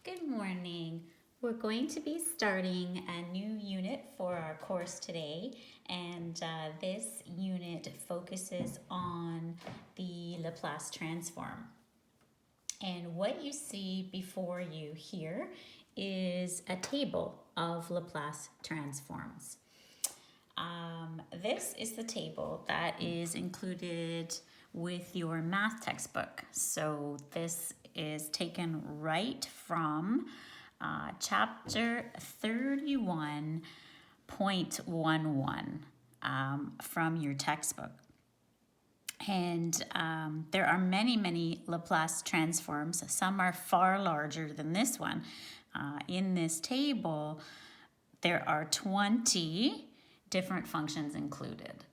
Good morning. We're going to be starting a new unit for our course today, and this unit focuses on the Laplace transform. And what you see before you here is a table of Laplace transforms. This is the table that is included with your math textbook. So this is taken right from chapter 31.11 from your textbook. And there are many Laplace transforms. Some are far larger than this one. In this table, there are 20 different functions included.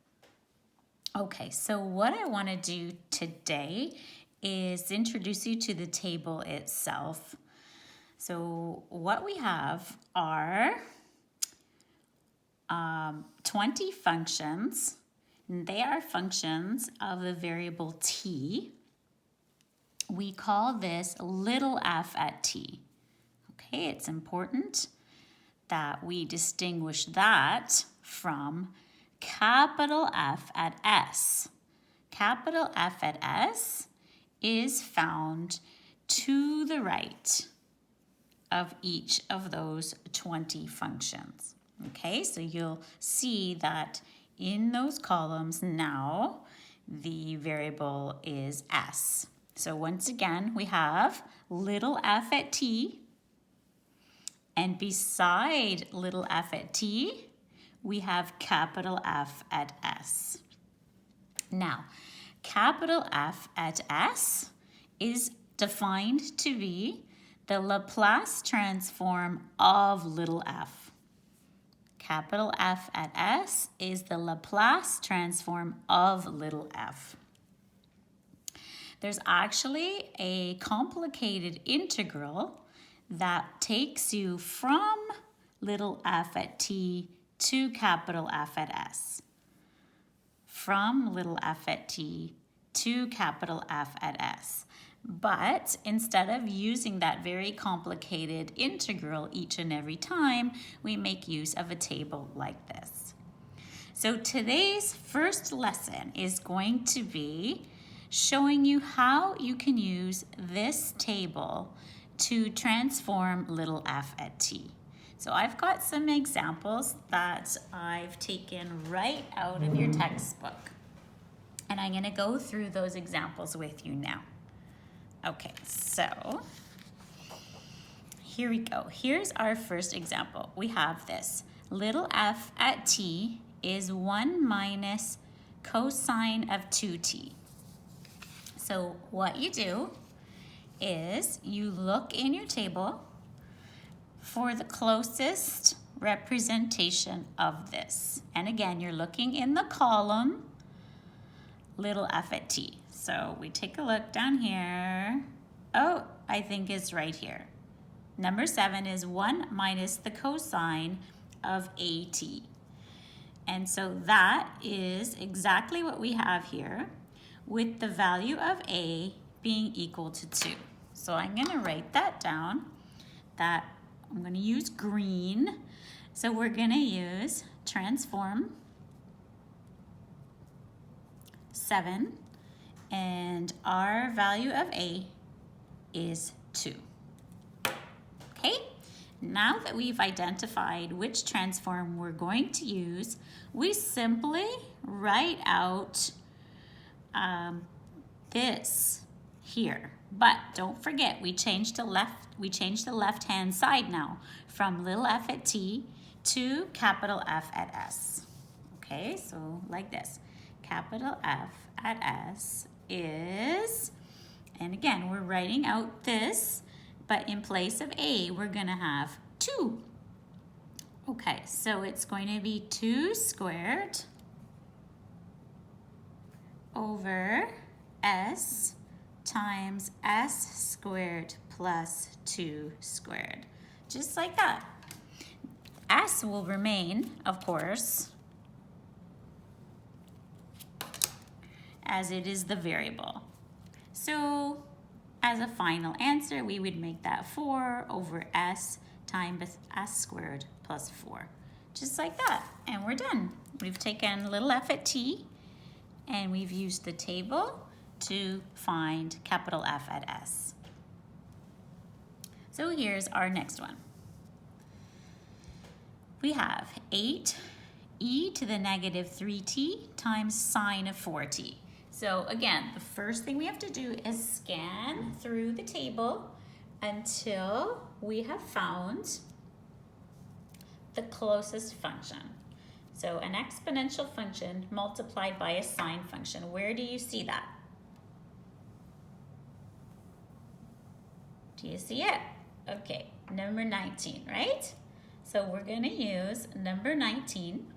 Okay, so what I want to do today is introduce you to the table itself. So what we have are 20 functions. They are functions of the variable t. We call this little f at t. Okay, it's important that we distinguish that from capital F at s. Capital F at s is found to the right of each of those 20 functions. Okay, so you'll see that in those columns now the variable is s. So once again, we have little f at t, and beside little f at t, we have capital F at s. Now, capital F at s is defined to be the Laplace transform of little f. Capital F at s is the Laplace transform of little f. There's actually a complicated integral that takes you from little f at t to capital F at s. From little f at t to capital F at s. But instead of using that very complicated integral each and every time, we make use of a table like this. So today's first lesson is going to be showing you how you can use this table to transform little f at t. So I've got some examples that I've taken right out of your textbook, and I'm going to go through those examples with you now. Okay, so here we go. Here's our first example. We have this. Little f at t is 1 minus cosine of 2t. So what you do is you look in your table for the closest representation of this. And again, you're looking in the column little f at t. So we take a look down here. Oh, I think it's right here. Number 7 is 1 minus the cosine of at. And so that is exactly what we have here, with the value of a being equal to 2. So I'm going to write that down. That I'm going to use green. So we're going to use transform 7, and our value of a is 2. Okay, now that we've identified which transform we're going to use, we simply write out this here. But don't forget, we changed the left-hand side now from little f at t to capital F at s. Okay, so like this. Capital F at s is, and again, we're writing out this, but in place of a, we're going to have 2. Okay, so it's going to be 2 squared over s times s squared plus 2 squared. Just like that. S will remain, of course, as it is the variable. So as a final answer, we would make that 4 over s times s squared plus 4. Just like that, and we're done. We've taken little f at t, and we've used the table to find capital F at s. So here's our next one. We have 8e to the negative 3t times sine of 4t. So again, the first thing we have to do is scan through the table until we have found the closest function. So an exponential function multiplied by a sine function. Where do you see that? Do you see it? Okay, number 19, right? So we're going to use number 19.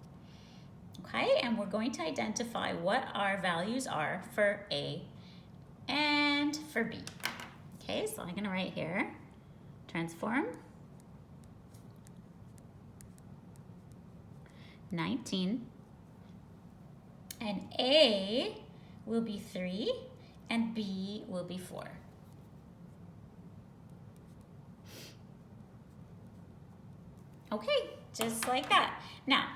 Okay, and we're going to identify what our values are for A and for B. Okay, so I'm going to write here, transform 19, and A will be 3 and B will be 4. Okay, just like that. Now,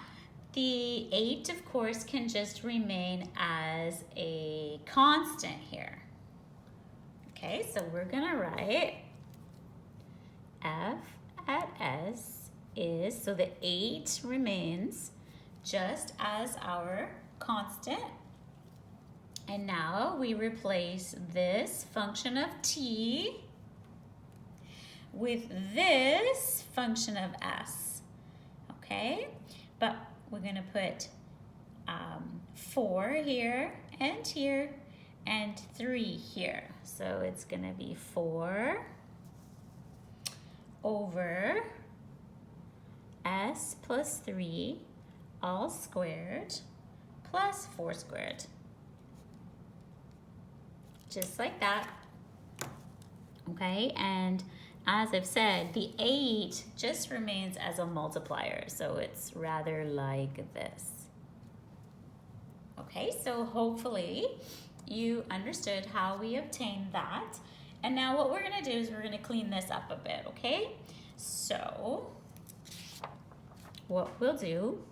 the 8, of course, can just remain as a constant here. Okay, so we're going to write F at S is, so the 8 remains just as our constant. And now we replace this function of t with this function of s. Okay, but we're going to put 4 here and 3 here. So it's going to be 4 over s plus 3 all squared plus 4 squared. Just like that. Okay, and as I've said, the 8 just remains as a multiplier, so it's rather like this. Okay, so hopefully you understood how we obtained that. And now what we're going to do is we're going to clean this up a bit, okay? So what we'll do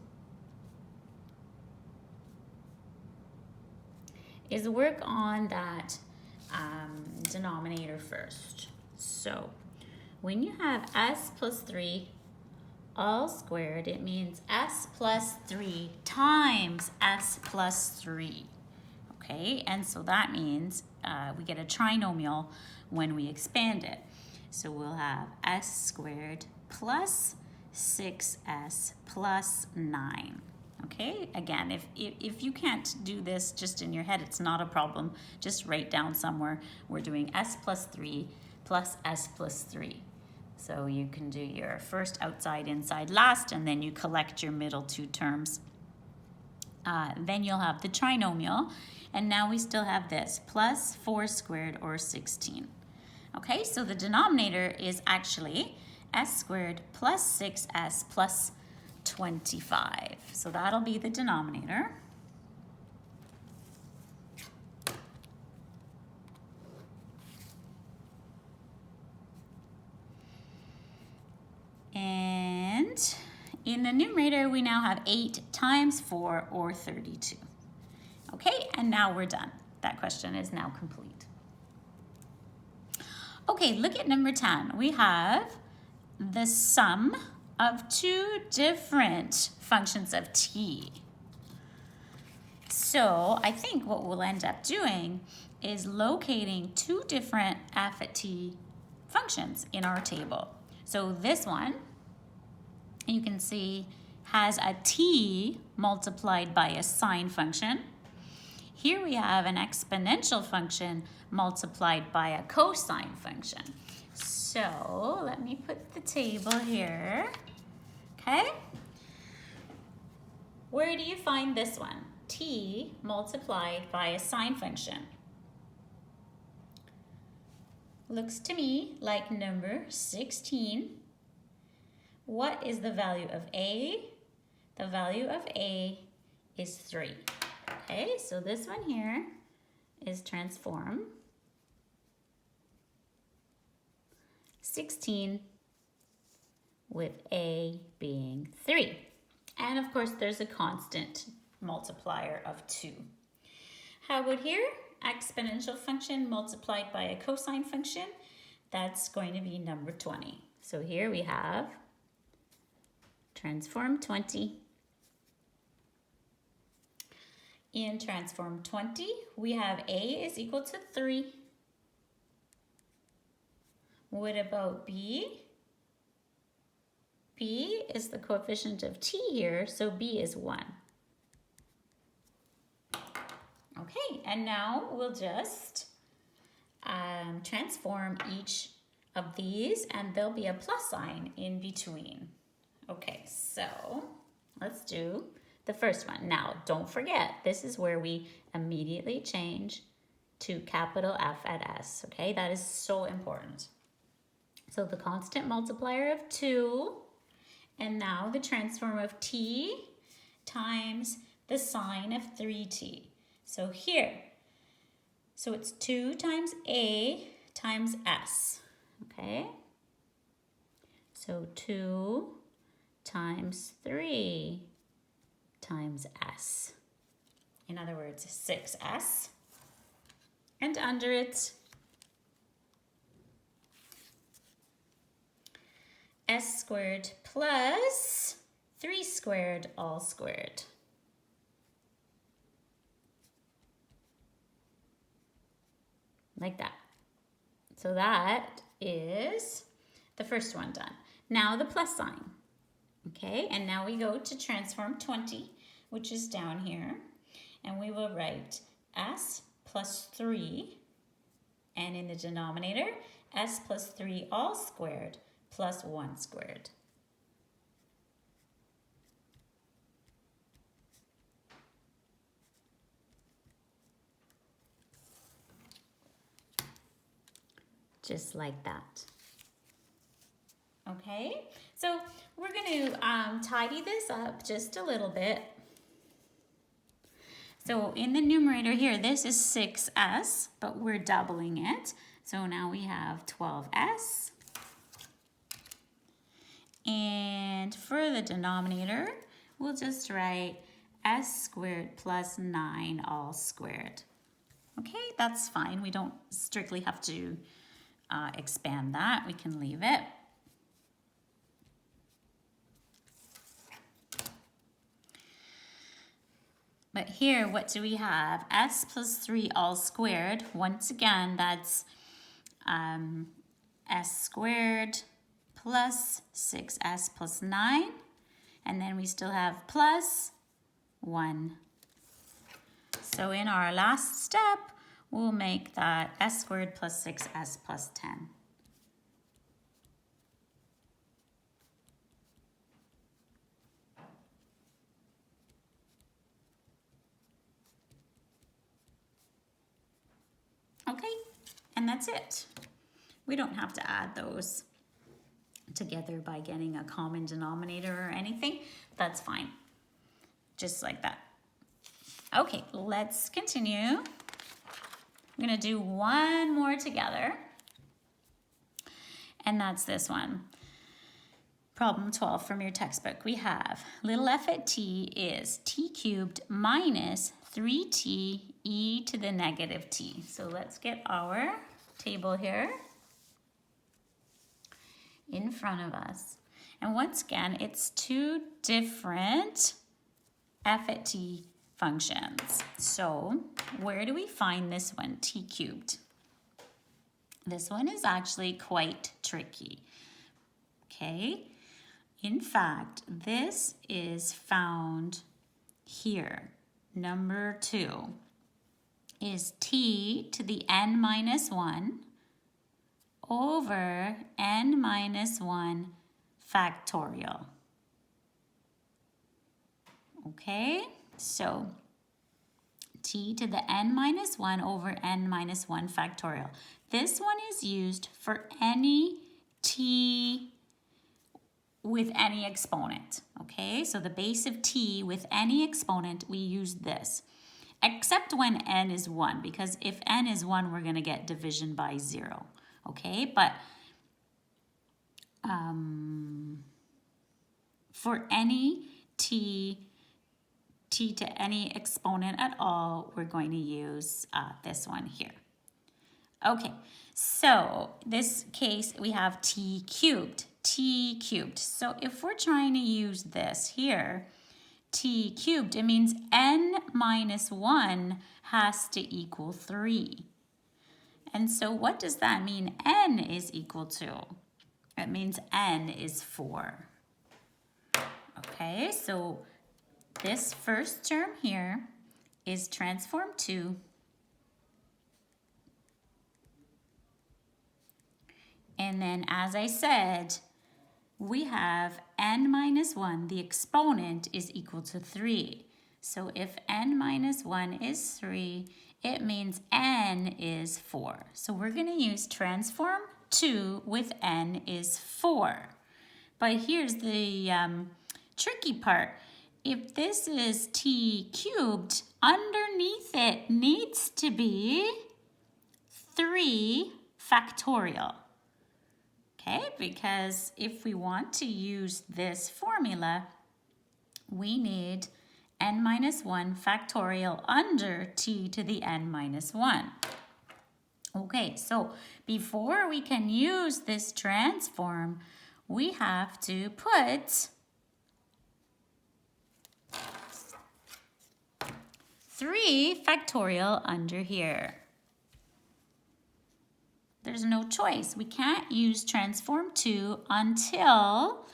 is work on that denominator first. So when you have s plus 3 all squared, it means s plus 3 times s plus 3. Okay, and so that means we get a trinomial when we expand it. So we'll have s squared plus 6s plus 9. Okay, again, if you can't do this just in your head, it's not a problem. Just write down somewhere, we're doing s plus 3 plus s plus 3. So you can do your first outside, inside, last, and then you collect your middle two terms. Then you'll have the trinomial, and now we still have this, plus 4 squared or 16. Okay, so the denominator is actually s squared plus 6s plus 25. So that'll be the denominator. And in the numerator, we now have 8 times 4 or 32. Okay, and now we're done. That question is now complete. Okay, look at number 10. We have the sum of two different functions of t. So I think what we'll end up doing is locating two different f at t functions in our table. So this one, you can see, has a t multiplied by a sine function. Here we have an exponential function multiplied by a cosine function. So let me put the table here. Okay? Where do you find this one? T multiplied by a sine function. Looks to me like number 16. What is the value of A? The value of A is 3. Okay, so this one here is transform 16 with a being 3. And of course, there's a constant multiplier of 2. How about here? Exponential function multiplied by a cosine function. That's going to be number 20. So here we have transform 20. In transform 20, we have a is equal to 3. What about b? B is the coefficient of t here, so b is 1. Okay, and now we'll just transform each of these, and there'll be a plus sign in between. Okay, so let's do the first one. Now, don't forget, this is where we immediately change to capital F at S, okay? That is so important. So the constant multiplier of 2, and now the transform of t times the sine of 3t. So here, so it's 2 times a times s, okay? So 2 times 3 times s. In other words, 6s. And under it, s squared plus 3 squared all squared. Like that. So that is the first one done. Now the plus sign. Okay, and now we go to transform 20, which is down here. And we will write s plus 3, and in the denominator, s plus 3 all squared plus 1 squared. Just like that. Okay, so we're going to tidy this up just a little bit. So in the numerator here, this is 6s, but we're doubling it. So now we have 12s. And for the denominator, we'll just write s squared plus 9 all squared. Okay, that's fine. We don't strictly have to expand that. We can leave it. But here, what do we have? S plus 3 all squared. Once again, that's s squared plus 6s plus 9. And then we still have plus 1. So in our last step, we'll make that s squared plus 6s plus 10. Okay, and that's it. We don't have to add those together by getting a common denominator or anything. That's fine, just like that. Okay, let's continue. I'm gonna do one more together, and that's this one. Problem 12 from your textbook. We have little f at t is t cubed minus 3t e to the negative t. So let's get our table here in front of us. And once again, it's two different f at t functions. So where do we find this one, t cubed? This one is actually quite tricky, okay? In fact, this is found here. Number 2 is t to the n minus 1 over n minus 1 factorial. Okay, so t to the n minus 1 over n minus 1 factorial. This one is used for any t with any exponent, okay? So the base of t with any exponent, we use this, except when n is 1, because if n is 1, we're gonna get division by 0, okay? But for any t to any exponent at all, we're going to use this one here. Okay, so this case we have t cubed. So if we're trying to use this here, t cubed, it means n minus 1 has to equal 3. And so what does that mean n is equal to? It means n is 4. Okay, so this first term here is transform 2. And then, as I said, we have n minus 1, the exponent is equal to 3. So if n minus 1 is 3, it means n is 4. So we're going to use transform 2 with n is 4. But here's the tricky part. If this is t cubed, underneath it needs to be 3 factorial. Okay, because if we want to use this formula, we need n minus 1 factorial under t to the n minus 1. Okay, so before we can use this transform, we have to put 3 factorial under here. There's no choice. We can't use transform 2 until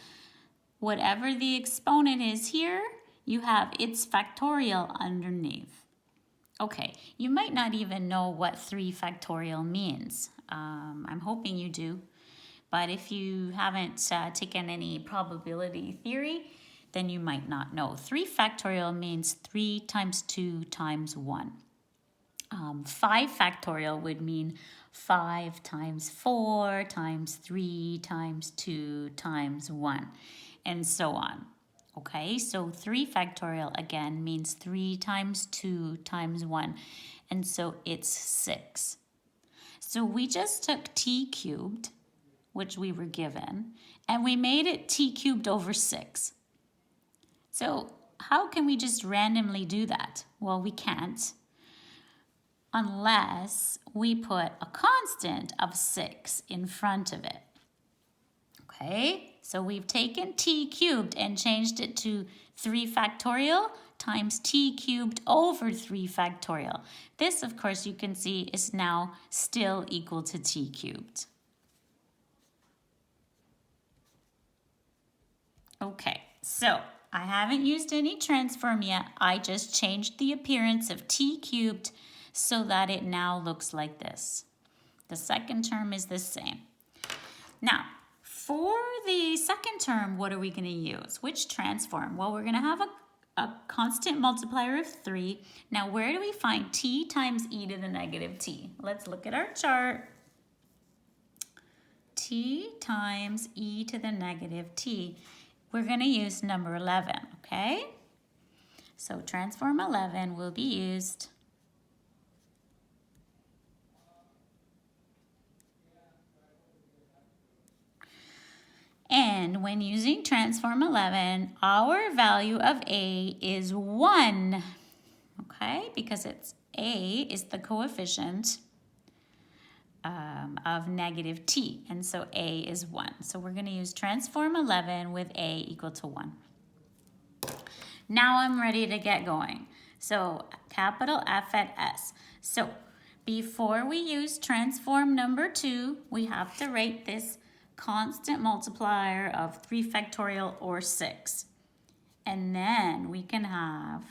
whatever the exponent is here, you have its factorial underneath. Okay, you might not even know what 3 factorial means. I'm hoping you do. But if you haven't taken any probability theory, then you might not know. 3 factorial means 3 times 2 times 1. 5 factorial would mean 5 times 4 times 3 times 2 times 1, and so on. Okay, so 3 factorial again means 3 times 2 times 1, and so it's 6. So we just took t cubed, which we were given, and we made it t cubed over 6. So how can we just randomly do that? Well, we can't, unless we put a constant of 6 in front of it. Okay, so we've taken t cubed and changed it to 3 factorial times t cubed over 3 factorial. This, of course, you can see is now still equal to t cubed. Okay, so I haven't used any transform yet. I just changed the appearance of t cubed so that it now looks like this. The second term is the same. Now, for the second term, what are we going to use? Which transform? Well, we're going to have a constant multiplier of 3. Now, where do we find t times e to the negative t? Let's look at our chart. T times e to the negative t. We're going to use number 11, okay? So transform 11 will be used. And when using transform 11, our value of a is 1, okay? Because it's a is the coefficient of negative t, and so a is 1. So we're going to use transform 11 with a equal to 1. Now I'm ready to get going. So capital F at S. So before we use transform number 2, we have to write this constant multiplier of 3 factorial or 6. And then we can have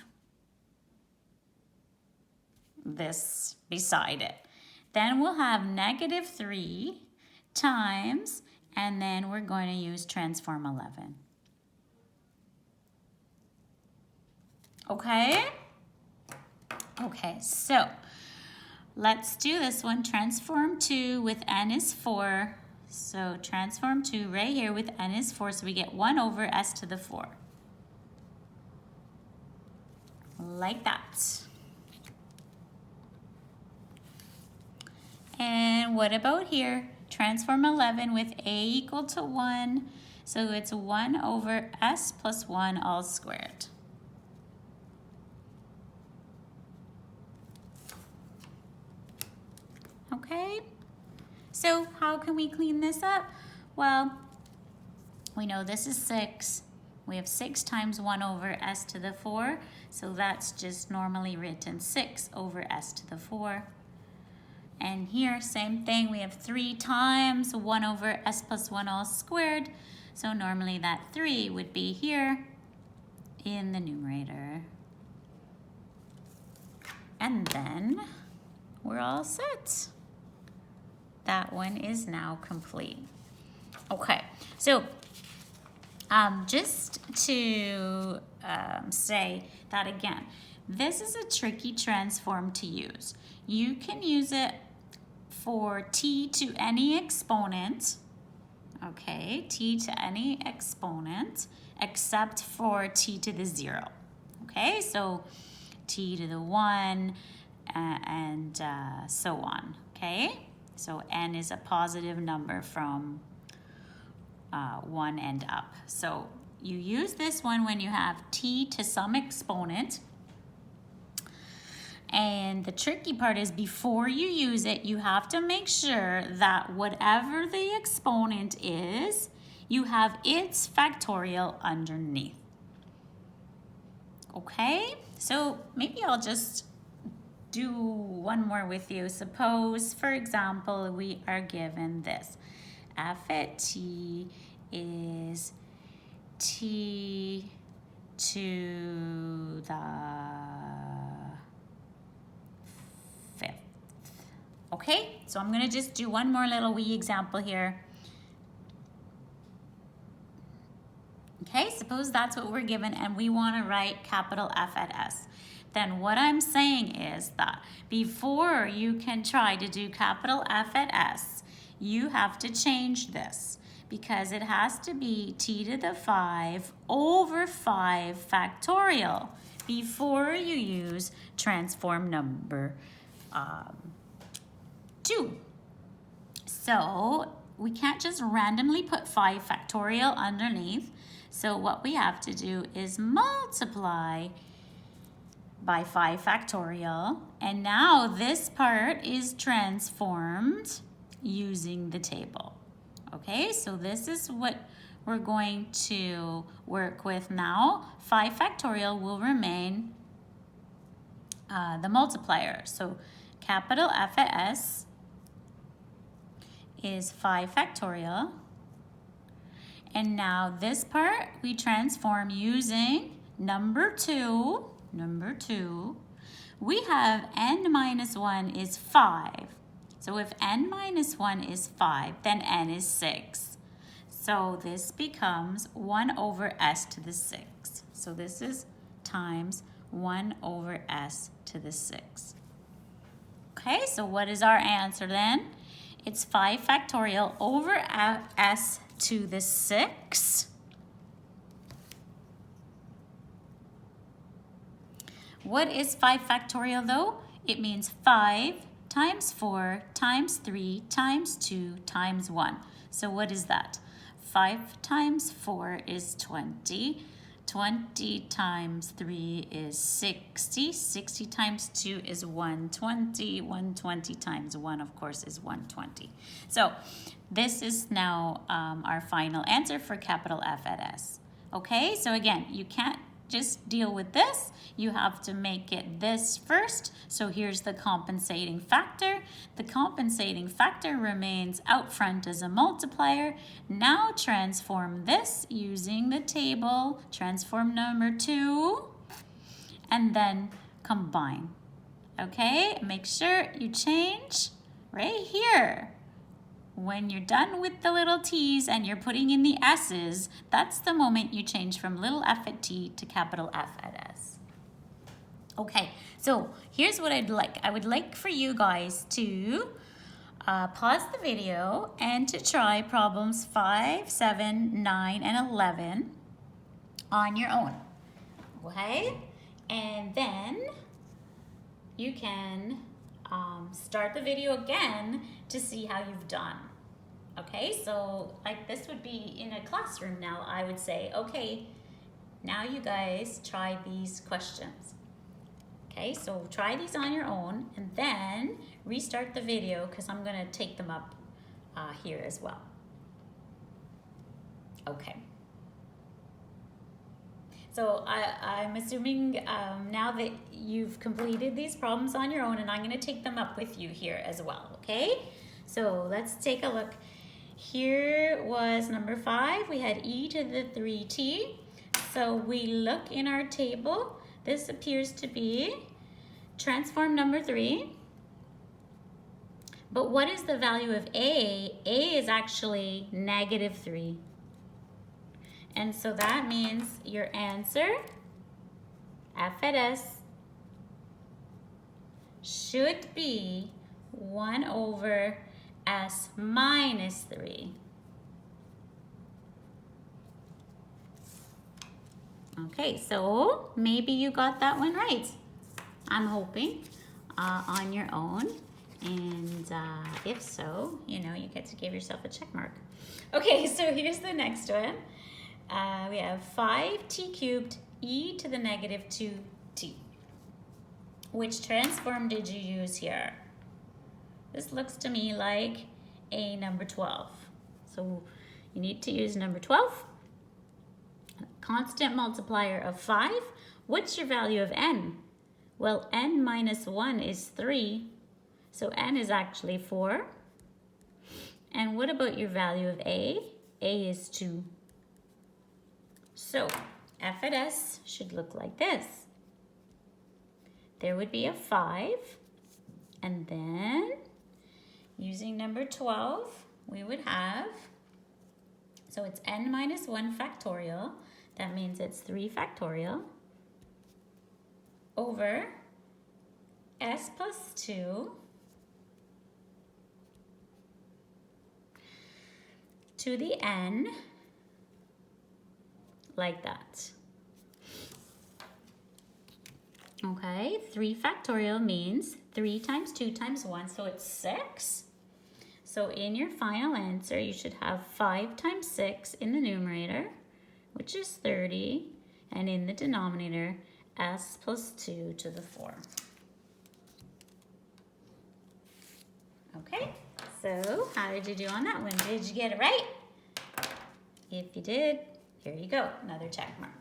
this beside it. Then we'll have negative 3 times, and then we're going to use transform 11. Okay? Okay, so let's do this one. Transform 2 with n is 4. So transform 2 right here with n is 4, so we get 1 over s to the 4. Like that. And what about here? transform 11 with a equal to 1. So it's 1 over s plus 1 all squared. Okay, so how can we clean this up? Well, we know this is 6. We have 6 times 1 over s to the 4. So that's just normally written 6 over s to the 4. And here, same thing. We have 3 times 1 over s plus 1 all squared. So normally that 3 would be here in the numerator. And then we're all set. That one is now complete. Okay, so just to say that again, this is a tricky transform to use. You can use it for t to any exponent, okay, t to any exponent, except for t to the 0, okay? So t to the 1 and so on, okay? So n is a positive number from 1 and up. So you use this one when you have t to some exponent. And the tricky part is before you use it, you have to make sure that whatever the exponent is, you have its factorial underneath. Okay, so maybe I'll just do one more with you. Suppose, for example, we are given this. F at t is t to the 5th. Okay, so I'm gonna just do one more little wee example here. Okay, suppose that's what we're given and we wanna write capital F at s. Then what I'm saying is that before you can try to do capital F at s, you have to change this because it has to be t to the 5 over 5 factorial before you use transform number 2. So we can't just randomly put 5 factorial underneath. So what we have to do is multiply by 5 factorial. And now this part is transformed using the table. Okay, so this is what we're going to work with now. 5 factorial will remain the multiplier. So capital F at s is 5 factorial. And now this part we transform using number 2. We have n minus 1 is 5. So if n minus 1 is 5, then n is 6. So this becomes 1 over s to the 6. So this is times 1 over s to the 6. Okay, so what is our answer then? It's 5 factorial over s to the 6. What is 5 factorial though? It means 5 times 4 times 3 times 2 times 1. So what is that? 5 times 4 is 20. 20 times 3 is 60. 60 times 2 is 120. 120 times 1, of course, is 120. So this is now our final answer for capital F at s. Okay, so again, you can't just deal with this. You have to make it this first. So here's the compensating factor. The compensating factor remains out front as a multiplier. Now transform this using the table. Transform number 2 and then combine. Okay, make sure you change right here. When you're done with the little t's and you're putting in the s's, that's the moment you change from little f at t to capital F at s. Okay, so here's what I'd like. I would like for you guys to pause the video and to try problems 5, 7, 9, and 11 on your own. Okay, and then you can start the video again to see how you've done. Okay, so like this would be in a classroom now. I would say, okay, now you guys try these questions. Okay, so try these on your own and then restart the video because I'm going to take them up here as well. Okay. So I'm assuming now that you've completed these problems on your own, and I'm going to take them up with you here as well, okay? So let's take a look. Here was number 5. We had e to the 3t. So we look in our table. This appears to be transform number 3. But what is the value of a? A is actually negative 3. And so that means your answer, f at s, should be 1 over s minus 3. Okay, so maybe you got that one right. I'm hoping on your own. And if so, you know, you get to give yourself a check mark. Okay, so here's the next one. We have 5t cubed e to the negative 2t. Which transform did you use here? This looks to me like a number 12. So you need to use number 12. Constant multiplier of 5. What's your value of n? Well, n minus 1 is 3. So n is actually 4. And what about your value of a? A is 2. So f at s should look like this. There would be a 5. And then using number 12, we would have, so it's n minus 1 factorial. That means it's 3 factorial over s plus 2 to the n, like that. Okay, 3 factorial means 3 times 2 times 1, so it's 6. So in your final answer, you should have 5 times 6 in the numerator, which is 30, and in the denominator, s plus 2 to the 4. Okay, so how did you do on that one? Did you get it right? If you did, here you go, another check mark.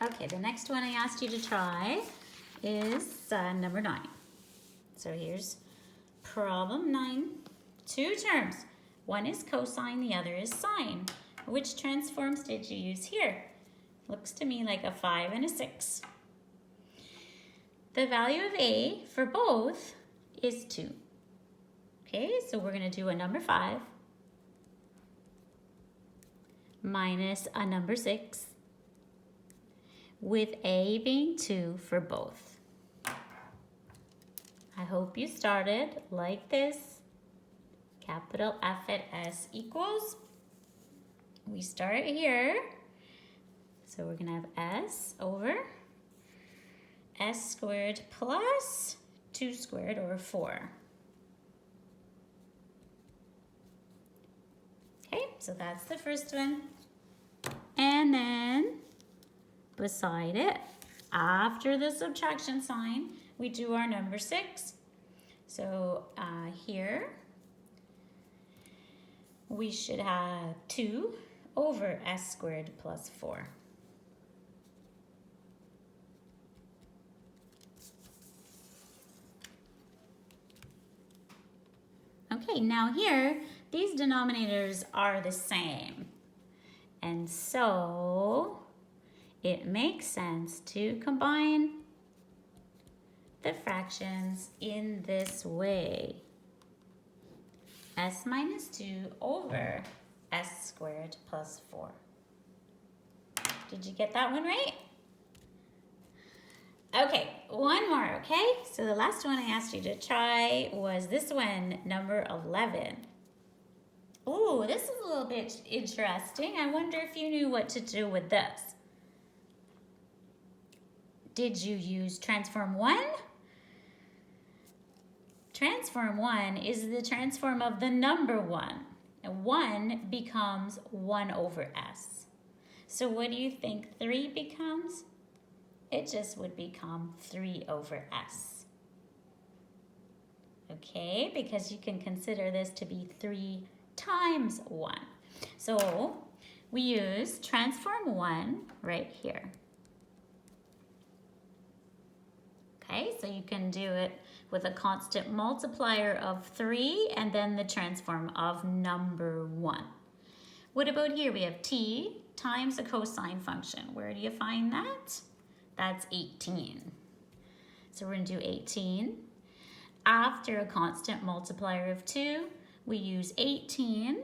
Okay, the next one I asked you to try is number 9. So here's problem 9. 2 terms. One is cosine, the other is sine. Which transforms did you use here? Looks to me like a 5 and a 6. The value of a for both is 2. Okay, so we're going to do a number 5 minus a number 6 with a being 2 for both. I hope you started like this. Capital F at S equals. We start here. So we're going to have S over S squared plus 2 squared over 4. Okay, so that's the first one. And then beside it, after the subtraction sign, we do our number 6. So here, we should have 2 over s squared plus 4. Okay, now here, these denominators are the same. And so it makes sense to combine the fractions in this way. S minus 2 over s squared plus 4. Did you get that one right? Okay, one more, okay? So the last one I asked you to try was this one, number 11. Ooh, this is a little bit interesting. I wonder if you knew what to do with this. Did you use transform 1, transform 1 is the transform of the number 1. And 1 becomes 1 over s. So what do you think 3 becomes? It just would become 3 over s. Okay, because you can consider this to be 3 times 1. So we use transform 1 right here. Okay, so you can do it with a constant multiplier of 3 and then the transform of number 1. What about here? We have t times a cosine function. Where do you find that? That's 18. So we're going to do 18. After a constant multiplier of 2, we use 18.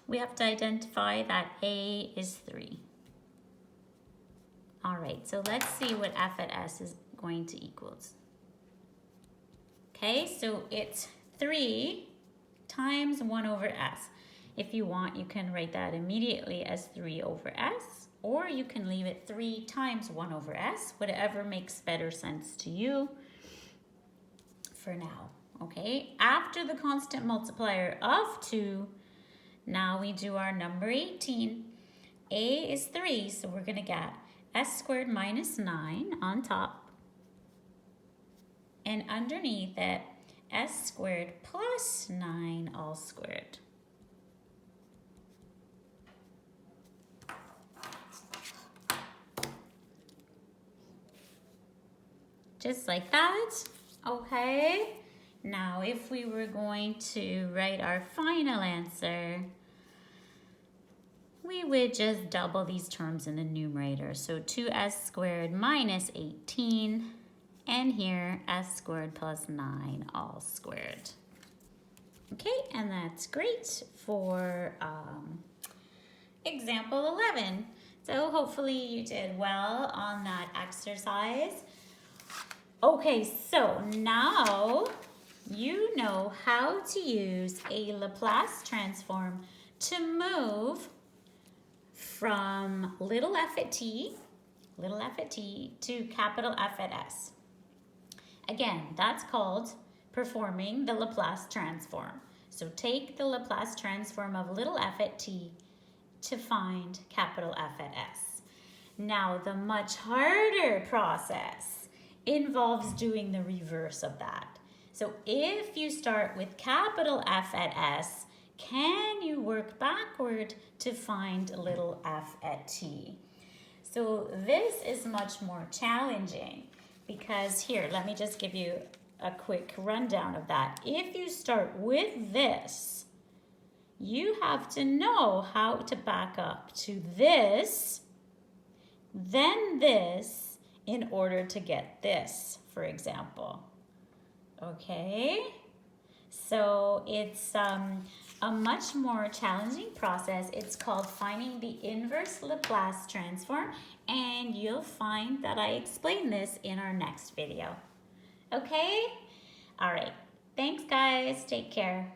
We have to identify that a is 3. All right, so let's see what f at s is going to equal. Okay, so it's 3 times 1 over s. If you want, you can write that immediately as 3 over s, or you can leave it 3 times 1 over s, whatever makes better sense to you for now. Okay, after the constant multiplier of 2, now we do our number 18. A is 3, so we're going to get s squared minus 9 on top. And underneath it, s squared plus 9 all squared. Just like that. Okay. Now, if we were going to write our final answer, we would just double these terms in the numerator. So 2s squared minus 18. And here, s squared plus 9 all squared. Okay, and that's great for example 11. So hopefully you did well on that exercise. Okay, so now you know how to use a Laplace transform to move from little f at t to capital F at s. Again, that's called performing the Laplace transform. So take the Laplace transform of little f at t to find capital F at s. Now, the much harder process involves doing the reverse of that. So if you start with capital F at s, can you work backward to find little f at t? So this is much more challenging. Because here, let me just give you a quick rundown of that. If you start with this, you have to know how to back up to this, then this, in order to get this, for example. Okay? So it's a much more challenging process. It's called finding the inverse Laplace transform, and you'll find that I explain this in our next video. Okay? All right. Thanks, guys. Take care.